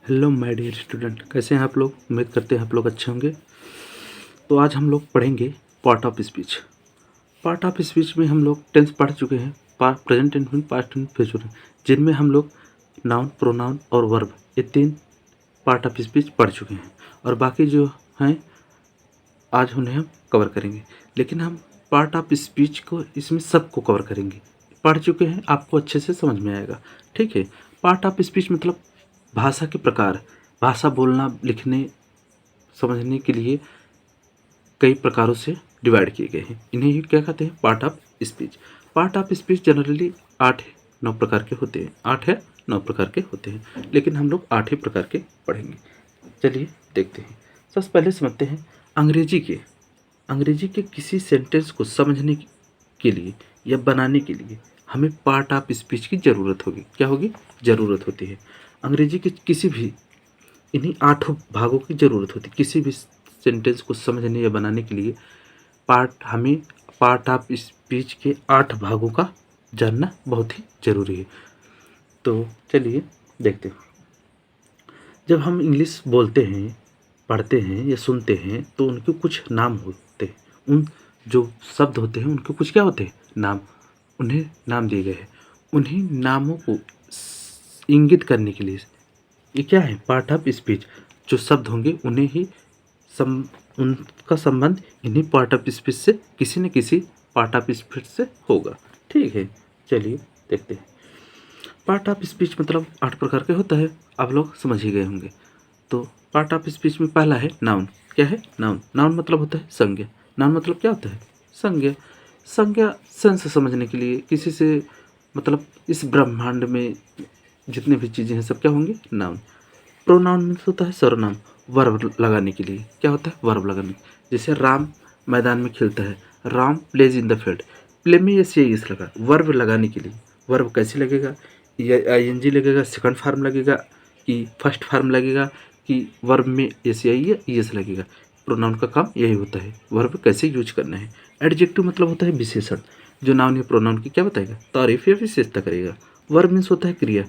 Hello my dear student, कैसे हैं आप लोग। उम्मीद करते हैं आप लोग अच्छे होंगे। तो आज हम लोग पढ़ेंगे part of speech. Part of speech में हम लोग टेंस पढ़ चुके हैं, प्रेजेंट टेंस में, पास्ट टेंस, फ्यूचर, जिनमें हम लोग नाउन, प्रोनाउन और वर्ब, ये 3 पार्ट ऑफ स्पीच पढ़ चुके हैं। और बाकी जो हैं आज उन्हें हम कवर करेंगे। लेकिन हम पार्ट ऑफ स्पीच को इसमें सबको कवर करेंगे। पढ़ चुके हैं, आपको अच्छे से समझ में आएगा। ठीक है। पार्ट ऑफ स्पीच मतलब भाषा के प्रकार, भाषा बोलना, लिखने, समझने के लिए कई प्रकारों से डिवाइड किए गए हैं। इन्हें ही क्या कहते हैं, part of speech. Part of speech generally 8-9 प्रकार के होते हैं। 8 या 9 प्रकार के होते हैं, लेकिन हम लोग 8 ही प्रकार के पढ़ेंगे। चलिए देखते हैं। सबसे पहले समझते हैं अंग्रेजी के किसी सेंटेंस को समझने के लिए या बनाने के लिए हमें पार्ट ऑफ स्पीच की ज़रूरत होगी। क्या होगी? ज़रूरत होती है। अंग्रेजी के किसी भी इन्हीं 8 भागों की ज़रूरत होती है। किसी भी सेंटेंस को समझने या बनाने के लिए हमें पार्ट ऑफ स्पीच के 8 भागों का जानना बहुत ही ज़रूरी है। तो चलिए देखते हैं। जब हम इंग्लिश बोलते हैं, पढ़ते हैं या सुनते हैं तो उनके कुछ नाम होते हैं। उन जो शब्द होते हैं उनके कुछ क्या होते हैं, नाम। उन्हें नाम दिए गए हैं। उन्हीं नामों को इंगित करने के लिए ये क्या है, पार्ट ऑफ स्पीच। जो शब्द होंगे उन्हें ही उनका संबंध इन्हीं पार्ट ऑफ स्पीच से किसी न किसी पार्ट ऑफ स्पीच से होगा। ठीक है, चलिए देखते हैं। पार्ट ऑफ स्पीच मतलब 8 प्रकार के होता है, आप लोग समझ ही गए होंगे। तो पार्ट ऑफ स्पीच में पहला है नाउन। क्या है? नाउन। नाउन मतलब होता है संज्ञा। नाउन मतलब क्या होता है? संज्ञा। संज्ञा सेंस समझने के लिए किसी से, मतलब इस ब्रह्मांड में जितनी भी चीज़ें हैं सब क्या होंगे, नाउन। प्रोनाउन मीन्स होता है सर्वनाम, वर्ब लगाने के लिए। क्या होता है? वर्ब लगाने। जैसे राम मैदान में खेलता है, Ram plays in the field. Play में एस लगा, वर्ब लगाने के लिए। वर्ब कैसे लगेगा? ING लगेगा, सेकंड फार्म लगेगा कि फर्स्ट फार्म लगेगा, कि वर्ब में एस लगेगा। प्रोनाउन का काम यही होता है, वर्ब कैसे यूज करना है। एडजेक्टिव मतलब होता है विशेषण, जो नाउन या प्रोनाउन की क्या बताएगा, तारीफ या विशेषता करेगा। वर्ब मीन्स होता है क्रिया।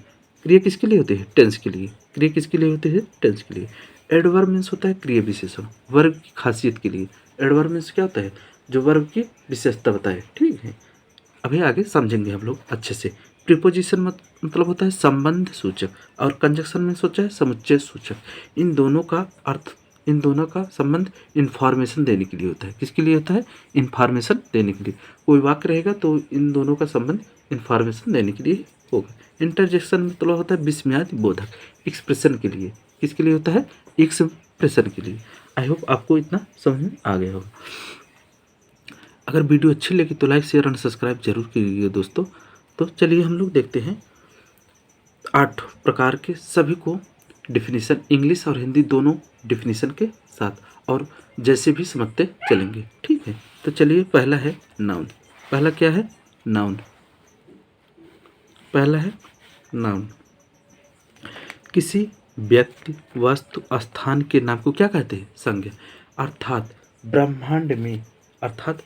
क्रिया किसके लिए होती है? टेंस के लिए। क्रिया किसके लिए होती है? टेंस के लिए। एडवर्ब मीन्स होता है क्रिया विशेषण, वर्ब की खासियत के लिए। एडवर्ब मीन्स क्या होता है? जो वर्ब की विशेषता बताए। ठीक है, अभी आगे समझेंगे हम लोग अच्छे से। प्रीपोजिशन मतलब होता है संबंध सूचक, और कंजक्शन में सोचा है समुच्चय सूचक। इन दोनों का अर्थ, इन दोनों का संबंध इंफॉर्मेशन देने के लिए होता है। किसके लिए होता है? इंफॉर्मेशन देने के लिए। कोई वाक्य रहेगा तो इन दोनों का संबंध इंफॉर्मेशन देने के लिए होगा। इंटरजेक्शन मतलब होता है विस्मयादि बोधक, एक्सप्रेशन के लिए। किसके लिए होता है? एक्सप्रेशन के लिए। आई होप आपको इतना समझ में आ गया होगा। अगर वीडियो अच्छी लगी तो लाइक, शेयर और सब्सक्राइब जरूर कीजिए दोस्तों। तो चलिए हम लोग देखते हैं 8 प्रकार के सभी को डिफिनीशन, इंग्लिश और हिंदी दोनों डिफिनीशन के साथ, और जैसे भी समझते चलेंगे। ठीक है, तो चलिए पहला है नाउन। पहला क्या है? नाउन। पहला है नाउन। किसी व्यक्ति, वस्तु, स्थान के नाम को क्या कहते हैं? संज्ञा। अर्थात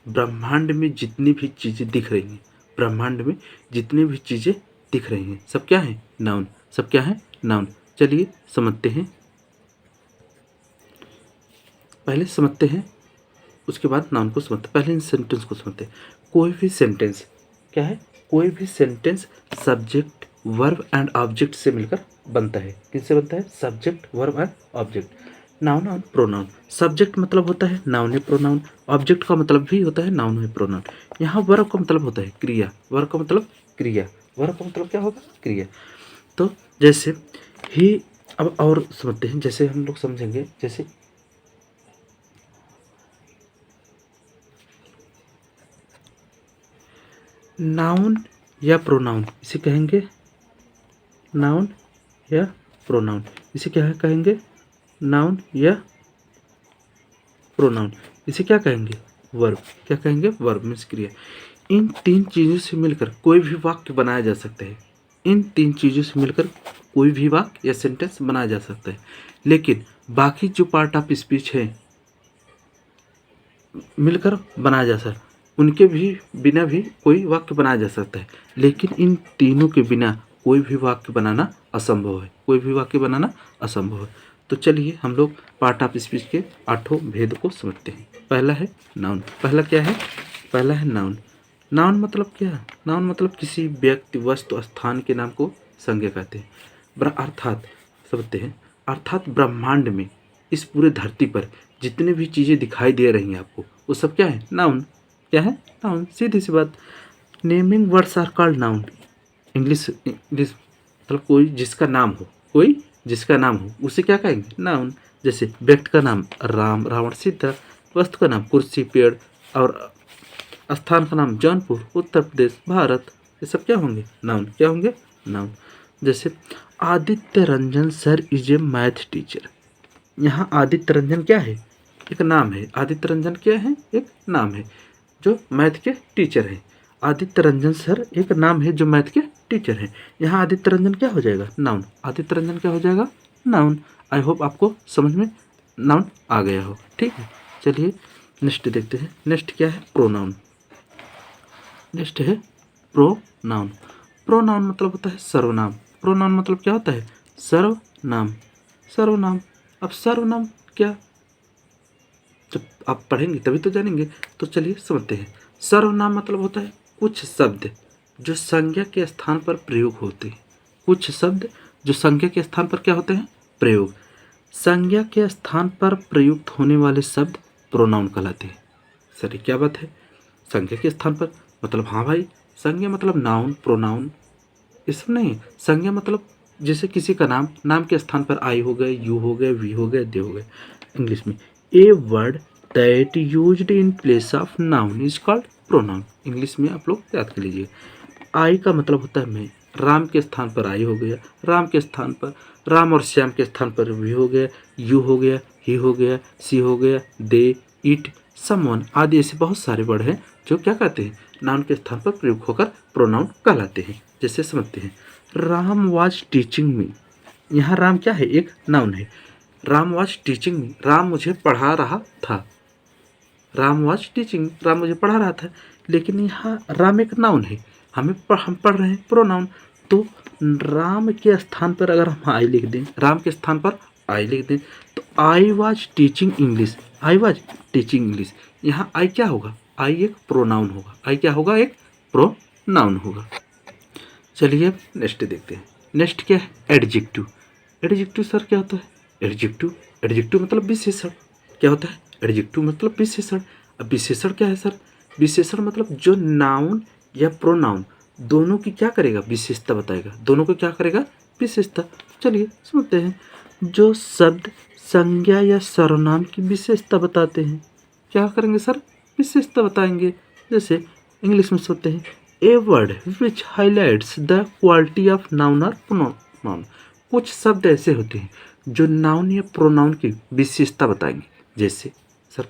ब्रह्मांड में जितनी भी चीज़ें दिख रही हैं, ब्रह्मांड में जितनी भी चीज़ें दिख रही हैं सब क्या है? नाउन। सब क्या है? नाउन। चलिए समझते हैं, पहले समझते हैं उसके बाद नाउन को समझते हैं। पहले इन सेंटेंस को समझते हैं। कोई भी सेंटेंस क्या है? कोई भी sentence subject, verb and object से मिलकर बनता है। किससे बनता है? Subject, verb and object. Noun और प्रोनाउन। सब्जेक्ट मतलब होता है नाउन है प्रोनाउन, ऑब्जेक्ट का मतलब भी होता है नाउन है प्रोनाउन। यहाँ वर्ब का मतलब होता है क्रिया। वर्ब का मतलब क्रिया। वर्ब का मतलब क्या होगा? क्रिया। तो जैसे ही, अब और समझते हैं, जैसे हम लोग समझेंगे, जैसे नाउन या प्रोनाउन इसे कहेंगे, नाउन या प्रोनाउन इसे क्या कहेंगे? नाउन या प्रोनाउन इसे क्या कहेंगे? वर्ब। क्या कहेंगे? वर्ब मीन्स क्रिया। इन 3 चीज़ों से मिलकर कोई भी वाक्य बनाया जा सकता है। इन 3 चीज़ों से मिलकर कोई भी वाक्य या सेंटेंस बनाया जा सकता है। लेकिन बाकी जो पार्ट ऑफ स्पीच है मिलकर बनाया जा सकता है, उनके भी बिना भी कोई वाक्य बनाया जा सकता है। लेकिन इन तीनों के बिना कोई भी वाक्य बनाना असंभव है, कोई भी वाक्य बनाना असंभव है। तो चलिए हम लोग पार्ट ऑफ स्पीच के 8 भेद को समझते हैं। पहला है नाउन। पहला क्या है? पहला है नाउन। नाउन मतलब क्या? नाउन मतलब किसी व्यक्ति, वस्तु, स्थान के नाम को संज्ञा कहते हैं। अर्थात समझते हैं, अर्थात ब्रह्मांड में, इस पूरे धरती पर जितने भी चीज़ें दिखाई दे रही हैं आपको, वो सब क्या है? नाउन। क्या है? नाउन। सीधी सी बात। Naming words are called noun. English मतलब कोई जिसका नाम हो, कोई जिसका नाम हो उसे क्या कहेंगे? नाउन। जैसे व्यक्ति का नाम राम, रावण, सीता। वस्तु का नाम कुर्सी, पेड़। और स्थान का नाम जौनपुर, उत्तर प्रदेश, भारत। ये सब क्या होंगे? नाउन। क्या होंगे? नाउन। जैसे Aditya Ranjan sir is a math teacher. यहाँ आदित्य रंजन क्या है? एक नाम है। आदित्य रंजन क्या है? एक नाम है जो मैथ के टीचर हैं। आदित्य रंजन सर एक नाम है जो मैथ के टीचर हैं। यहाँ आदित्य रंजन क्या हो जाएगा? नाउन। आदित्य रंजन क्या हो जाएगा? नाउन। आई होप आपको समझ में नाउन आ गया हो। ठीक है, चलिए नेक्स्ट देखते हैं। नेक्स्ट क्या है? प्रोनाउन। नेक्स्ट है प्रोनाउन। प्रोनाउन मतलब होता है सर्वनाम। प्रोनाउन मतलब क्या होता है? सर्वनाम। सर्वनाम। अब सर्वनाम क्या? जब आप पढ़ेंगे तभी तो जानेंगे। तो चलिए समझते हैं। सर्वनाम मतलब होता है कुछ शब्द जो संज्ञा के स्थान पर प्रयोग होते हैं। कुछ शब्द जो संज्ञा के स्थान पर क्या होते हैं? प्रयोग। संज्ञा के स्थान पर प्रयुक्त होने वाले शब्द प्रोनाउन कहलाते हैं। सर ये क्या बात है? संज्ञा के स्थान पर मतलब, हाँ भाई, संज्ञा मतलब नाउन, प्रोनाउन, इसमें नहीं। संज्ञा मतलब जैसे किसी का नाम, नाम के स्थान पर आई हो गए, यू हो गए, वी हो गए, दे हो गए। इंग्लिश में ए word that used in place of noun is called pronoun. English में आप लोग याद कर लीजिए। आई का मतलब होता है मैं। राम के स्थान पर आई हो गया, राम के स्थान पर, राम और श्याम के स्थान पर वी हो गया, यू हो गया, ही हो गया, सी हो गया, दे, इट, समवन आदि ऐसे बहुत सारे वर्ड हैं जो क्या कहते हैं? नाउन के स्थान पर प्रयोग होकर प्रोनाउन कहलाते हैं। जैसे समझते हैं, राम वाज टीचिंग मी। यहाँ राम क्या है? एक नाउन है। Ram was teaching me, Ram मुझे पढ़ा रहा था। राम वाज टीचिंग, राम मुझे पढ़ा रहा था। लेकिन यहाँ राम एक नाउन है, हम पढ़ रहे हैं प्रोनाउन। तो राम के स्थान पर अगर हम आई लिख दें, राम के स्थान पर आई लिख दें, तो I was teaching English. I was teaching English. यहाँ आई क्या होगा? आई एक प्रोनाउन होगा। आई क्या होगा? एक प्रोनाउन होगा। चलिए अब नेक्स्ट देखते हैं। नेक्स्ट क्या है? एडजेक्टिव। एडजेक्टिव सर क्या होता है? एडजेक्टिव, एडजेक्टिव मतलब विशेषण। क्या होता है? एडजेक्टिव मतलब विशेषण। अब विशेषण क्या है सर? विशेषण मतलब जो नाउन या प्रोनाउन दोनों की क्या करेगा? विशेषता बताएगा। दोनों को क्या करेगा? विशेषता। चलिए समझते हैं। जो शब्द संज्ञा या सर्वनाम की विशेषता बताते हैं, क्या करेंगे सर? विशेषता बताएंगे। जैसे इंग्लिश में सोचते हैं, ए word which highlights the quality of noun और प्रोनाउन। कुछ शब्द ऐसे होते हैं जो नाउन या प्रोनाउन की विशेषता बताएंगे। जैसे सर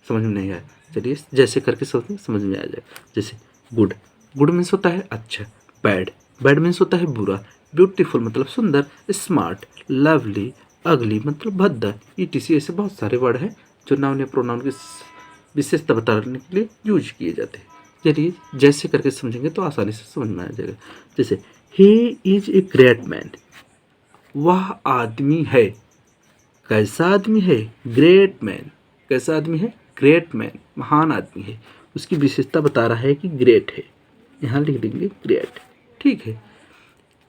समझ में नहीं आया, चलिए जैसे करके सोचते समझ में आ जाए। जैसे गुड, गुड मीन्स होता है अच्छा। बैड, बैड मीन्स होता है बुरा। ब्यूटीफुल मतलब सुंदर। स्मार्ट, लवली, अगली मतलब भद्दा, ईटीसी ऐसे बहुत सारे वर्ड हैं जो नाउन या प्रोनाउन की विशेषता बताने के लिए यूज किए जाते हैं। चलिए जैसे करके समझेंगे तो आसानी से समझ में आ जाएगा। जैसे he is a great man, वह आदमी है। कैसा आदमी है? Great man. कैसा आदमी है? ग्रेट मैन, महान आदमी है। उसकी विशेषता बता रहा है कि ग्रेट है। यहाँ लिख देंगे ग्रेट। ठीक है,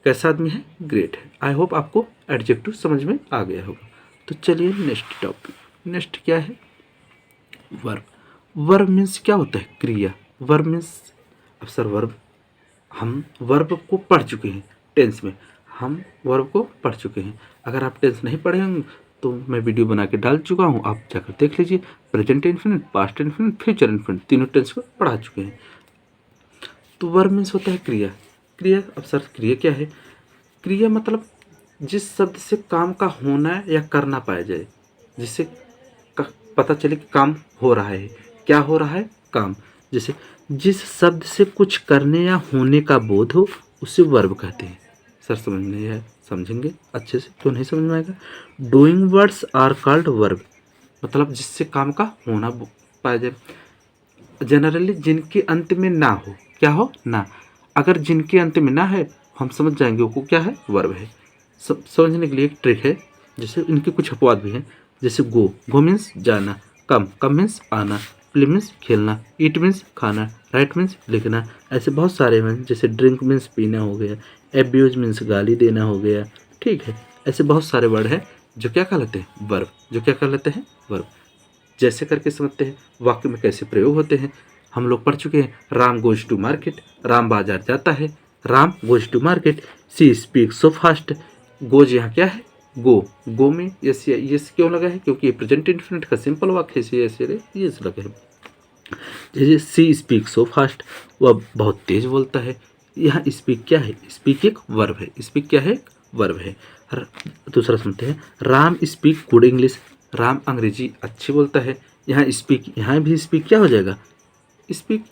कैसा आदमी है? ग्रेट है। आई होप आपको एडजेक्टिव समझ में आ गया होगा। तो चलिए नेक्स्ट टॉपिक। नेक्स्ट क्या है? वर्ब। वर्ब मीन्स क्या होता है? क्रिया। वर्ब मीन्स, अब सर वर्ब, हम वर्ब को पढ़ चुके हैं टेंस में। हम वर्ब को पढ़ चुके हैं। अगर आप टेंस नहीं पढ़े होंगे तो मैं वीडियो बना के डाल चुका हूँ, आप जाकर देख लीजिए। Present infinite, past infinite, future infinite, तीनों टेंस को पढ़ा चुके हैं। तो वर्ब मीन्स होता है क्रिया। क्रिया, अब सर क्रिया क्या है? क्रिया मतलब जिस शब्द से काम का होना या करना पाया जाए, जिससे पता चले कि काम हो रहा है। क्या हो रहा है? काम। जैसे जिस शब्द से कुछ करने या होने का बोध हो उसे वर्ब कहते हैं। सर समझ में नहीं आया, समझेंगे अच्छे से तो नहीं समझ में आएगा। Doing words are called verb, मतलब जिससे काम का होना पाया जाए। जनरली जिनके अंत में ना हो, क्या हो? ना। अगर जिनके अंत में ना है हम समझ जाएंगे वो क्या है? वर्ब है। समझने के लिए एक ट्रिक है, जैसे इनके कुछ अपवाद भी हैं। जैसे गो मीन्स जाना, कम मीन्स आना, प्ले मीन्स खेलना, ईट मीन्स खाना, राइट मीन्स लिखना। ऐसे बहुत सारे हैं। जैसे ड्रिंक मीन्स पीना हो गया, एब्यूज मीन्स गाली देना हो गया। ठीक है, ऐसे बहुत सारे वर्ड हैं जो क्या कहलाते हैं, वर्ब। जो क्या कहलाते हैं, वर्ब। जैसे करके समझते हैं वाक्य में कैसे प्रयोग होते हैं। हम लोग पढ़ चुके हैं, Ram goes to market, Ram बाजार जाता है। Ram goes to market, she speak so fast. Goes यहाँ क्या है, गो में यस क्यों लगा है, क्योंकि ये प्रेजेंट इन्फिनिट का सिंपल वाक्य है, यस लगा है। जैसे सी स्पीक सो फास्ट, वह बहुत तेज बोलता है। यहाँ स्पीक क्या है, स्पीक एक वर्ब है। स्पीक क्या है, वर्ब है। दूसरा सुनते हैं, Ram speak good English, Ram अंग्रेजी अच्छी बोलता है। यहाँ स्पीक, यहाँ भी स्पीक क्या हो जाएगा, स्पीक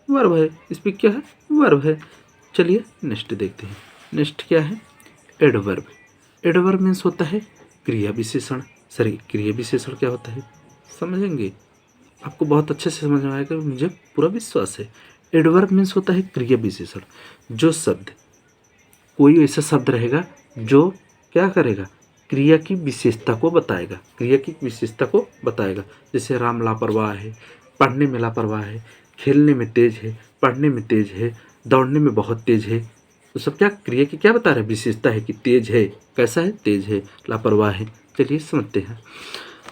वर्ब है। स्पीक क्या है, वर्ब है। चलिए नेक्स्ट देखते हैं। नेक्स्ट क्या है, एडवर्ब। एडवर्ब मीन्स होता है क्रिया विशेषण। सॉरी, क्रिया विशेषण क्या होता है समझेंगे, आपको बहुत अच्छे से समझ में आएगा, मुझे पूरा विश्वास है। एडवर्ब मीन्स होता है क्रिया विशेषण। जो शब्द, कोई ऐसा शब्द रहेगा जो क्या करेगा, क्रिया की विशेषता को बताएगा। क्रिया की विशेषता को बताएगा। जैसे राम लापरवाह है, पढ़ने में लापरवाह है, खेलने में तेज है, पढ़ने में तेज है, दौड़ने में बहुत तेज है। तो सब क्या क्रिया की क्या बता रहा है, विशेषता है कि तेज है। कैसा है, तेज है, लापरवाह है। चलिए समझते हैं।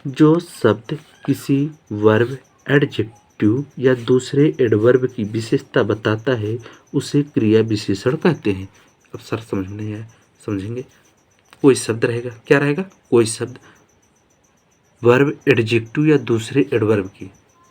जो शब्द किसी वर्ब, एडजेक्टिव या दूसरे एडवर्ब की विशेषता बताता है उसे क्रिया विशेषण कहते हैं। अब सर समझ में नहीं आया, समझेंगे। कोई शब्द रहेगा, क्या रहेगा, कोई शब्द वर्ब, एडजेक्टिव या दूसरे एडवर्ब की,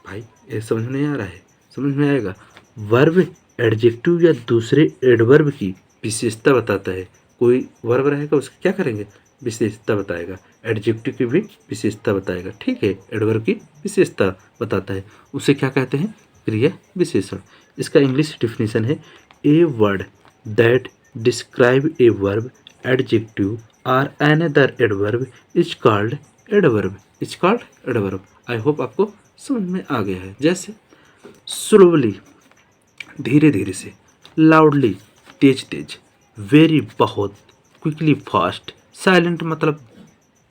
भाई ये समझ में नहीं आ रहा है, समझ में आएगा। वर्ब, एडजेक्टिव या दूसरे एडवर्ब की विशेषता बताता है। कोई वर्ब रहेगा, उसकी क्या करेंगे, विशेषता बताएगा। एडजेक्टिव की भी विशेषता बताएगा, ठीक है, एडवर्ब की विशेषता बताता है, उसे क्या कहते हैं, क्रिया विशेषण। इसका इंग्लिश डिफिनेशन है, a word that describe a verb, adjective और another adverb is called adverb. Is called adverb. I hope आपको समझ में आ गया है। जैसे स्लोली, धीरे धीरे से, लाउडली, तेज तेज, वेरी बहुत, क्विकली फास्ट, साइलेंट मतलब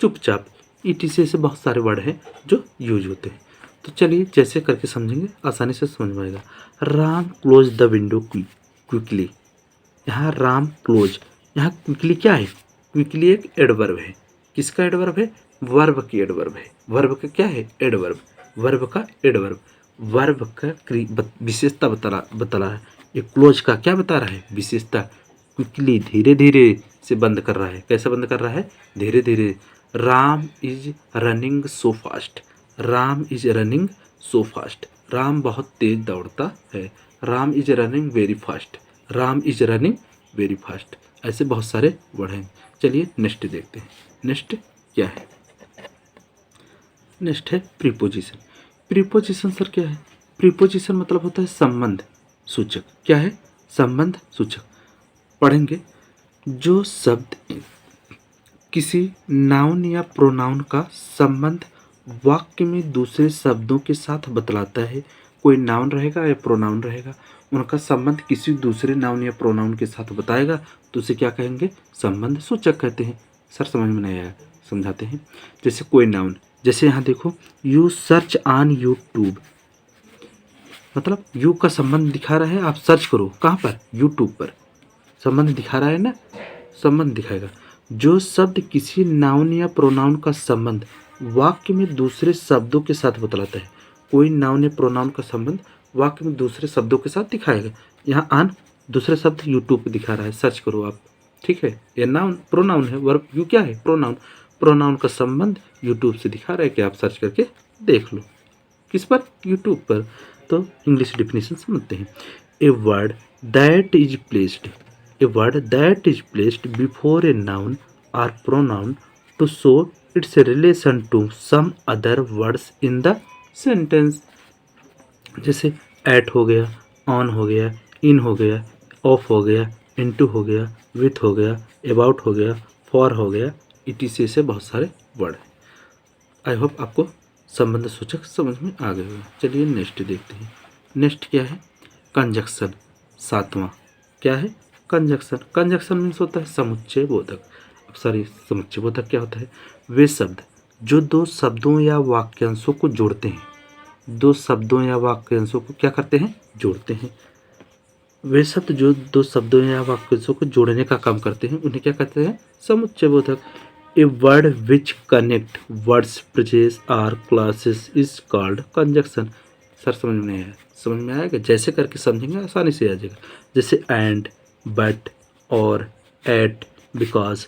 चुपचाप, ईटीसी से बहुत सारे वर्ड हैं जो यूज होते हैं। तो चलिए जैसे करके समझेंगे, आसानी से समझ में आएगा। Ram close the window quickly. यहाँ राम क्लोज, यहाँ क्विकली क्या है, क्विकली एक एडवर्ब है। किसका एडवर्ब है, वर्ब की एडवर्ब है। वर्ब का क्या है, एडवर्ब। वर्ब का एडवर्ब, वर्ब का विशेषता बता रहा है। ये क्लोज का क्या बता रहा है, विशेषता। क्विकली धीरे धीरे से बंद कर रहा है। कैसा बंद कर रहा है, धीरे धीरे। Ram is running so fast, Ram is running so fast, Ram बहुत तेज दौड़ता है। Ram is running very fast, Ram is running very fast. ऐसे बहुत सारे वर्ड हैं। चलिए नेक्स्ट देखते हैं। नेक्स्ट क्या है, नेक्स्ट है प्रीपोजिशन। प्रीपोजिशन सर क्या है, प्रीपोजिशन मतलब होता है संबंध सूचक। क्या है, संबंध सूचक। पढ़ेंगे, जो शब्द किसी नाउन या प्रोनाउन का संबंध वाक्य में दूसरे शब्दों के साथ बतलाता है। कोई नाउन रहेगा या प्रोनाउन रहेगा, उनका संबंध किसी दूसरे नाउन या प्रोनाउन के साथ बताएगा तो उसे क्या कहेंगे, संबंध सूचक कहते हैं। सर समझ में नहीं आया, समझाते हैं। जैसे कोई नाउन, जैसे यहाँ देखो, यू सर्च ऑन यूट्यूब, मतलब यू का संबंध दिखा रहा है, आप सर्च करो कहाँ पर, यूट्यूब पर। संबंध दिखा रहा है ना, संबंध दिखाएगा। जो शब्द किसी नाउन या प्रोनाउन का संबंध वाक्य में दूसरे शब्दों के साथ बतलाता है, कोई नाउन या प्रोनाउन का संबंध वाक्य में दूसरे शब्दों के साथ दिखाएगा। यहाँ आन दूसरे शब्द यूट्यूब पे दिखा रहा है, सर्च करो आप, ठीक है। ये नाउन, प्रोनाउन है, वर्ब यू क्या है, प्रोनाउन। प्रोनाउन का संबंध यूट्यूब से दिखा रहा है कि आप सर्च करके देख लो। किस पर, यूट्यूब पर। तो इंग्लिश डिफिनेशन समझते हैं। ए word that is placed, a word that is placed before a noun or pronoun to show its relation to some other words in the sentence। जैसे at हो गया, on हो गया, in हो गया, of हो गया, into हो गया, with हो गया, about हो गया, for हो गया, etc से बहुत सारे वर्ड हैं। आई होप आपको संबंध सूचक समझ में आ गए होंगे। चलिए नेक्स्ट देखते हैं। नेक्स्ट क्या है, कंजक्शन। सातवां क्या है, कंजक्शन। कंजक्शन मीन्स होता है समुच्चय बोधक। सॉरी, समुच्चयबोधक क्या होता है? वे शब्द जो दो शब्दों या वाक्यांशों को जोड़ते हैं, दो शब्दों या वाक्यांशों को क्या करते हैं? जोड़ते हैं। वे शब्द जो दो शब्दों या वाक्यांशों को जोड़ने का काम करते हैं उन्हें क्या कहते हैं? समुच्चयबोधक। A word which connect words, phrases और clauses is called conjunction. Sir समझ में नहीं आया? समझ में आएगा? जैसे करके समझेंगे आसानी से आ जाएगा। जैसे एंड, बट, और, एट, बिकॉज,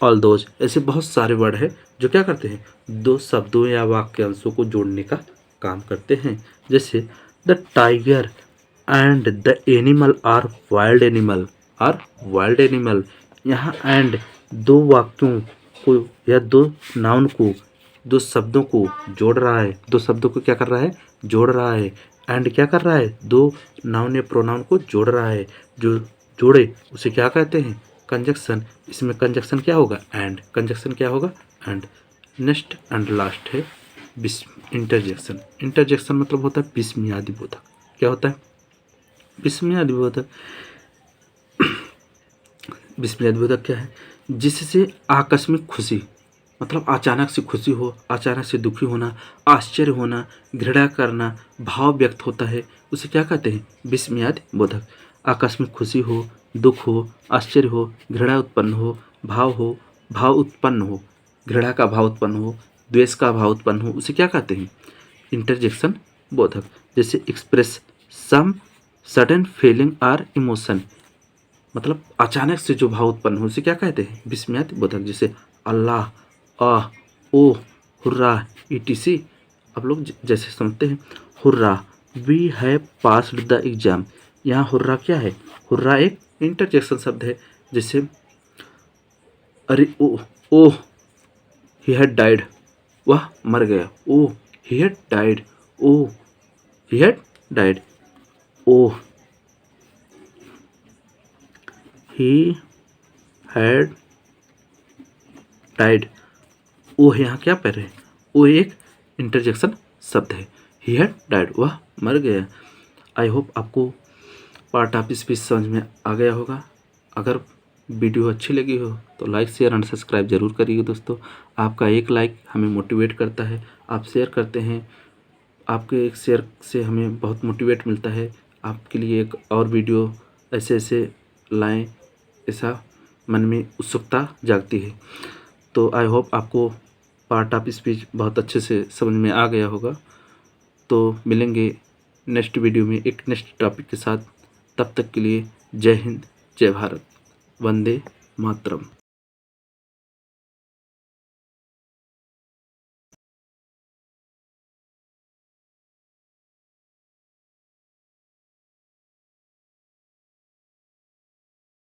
ऑल दोज, ऐसे बहुत सारे वर्ड हैं जो क्या करते हैं? दो शब्दों या वाक्यांशों को जोड़ने का काम करते हैं। जैसे the tiger and the animal are wild animal, यहाँ एंड दो वाक्यों को या दो नाउन को, दो शब्दों को जोड़ रहा है, दो शब्दों को क्या कर रहा है? जोड़ रहा है। एंड क्या कर रहा है? दो नाउन या प्रोनाउन को जोड़ रहा है। जो जोड़े उसे क्या कहते हैं? कंजक्शन। इसमें कंजक्शन क्या होगा? एंड। कंजक्शन क्या होगा? एंड। नेक्स्ट एंड लास्ट है इंटरजेक्शन। इंटरजेक्शन मतलब होता है विस्मयादि बोधक। क्या होता है? विस्मयादि बोधक। विस्मयादि बोधक क्या है? जिससे आकस्मिक खुशी, मतलब अचानक से खुशी हो, अचानक से दुखी होना, आश्चर्य होना, घृणा करना, भाव व्यक्त होता है, उसे क्या कहते हैं? विस्मयादि बोधक। आकस्मिक खुशी हो, दुख हो, आश्चर्य हो, घृणा उत्पन्न हो, भाव उत्पन्न हो, घृणा का भाव उत्पन्न हो, द्वेष का भाव उत्पन्न हो, उसे क्या कहते हैं? इंटरजेक्शन बोधक। जैसे express some sudden feeling or emotion, मतलब अचानक से जो भाव उत्पन्न हो उसे क्या कहते हैं? विस्मयादि बोधक। जैसे अल्लाह, आह, ओह, हुर्रा, ईटीसी। आप लोग जैसे समझते हैं, hurrah, we have passed the exam. यहाँ हुर्रा क्या है? हुर्रा एक इंटरजेक्शन शब्द है। जैसे अरे ओह, ओह, ही हैड डाइड, वह मर गया। Oh, he had died, oh, he had died, oh, he had died. ओह यहाँ क्या पढ़ रहे हैं? ओ एक इंटरजेक्शन शब्द है। ही हैड डाइड, वह मर गया। आई होप आपको पार्ट ऑफ स्पीच समझ में आ गया होगा। अगर वीडियो अच्छी लगी हो तो लाइक, शेयर एंड सब्सक्राइब जरूर करिए दोस्तों। आपका एक लाइक हमें मोटिवेट करता है। आप शेयर करते हैं, आपके एक शेयर से हमें बहुत मोटिवेट मिलता है। आपके लिए एक और वीडियो ऐसे ऐसे लाएं, ऐसा मन में उत्सुकता जागती है। तो आई होप आपको पार्ट ऑफ स्पीच बहुत अच्छे से समझ में आ गया होगा। तो मिलेंगे नेक्स्ट वीडियो में एक नेक्स्ट टॉपिक के साथ। तब तक के लिए जय हिंद, जय भारत, वंदे मातरम।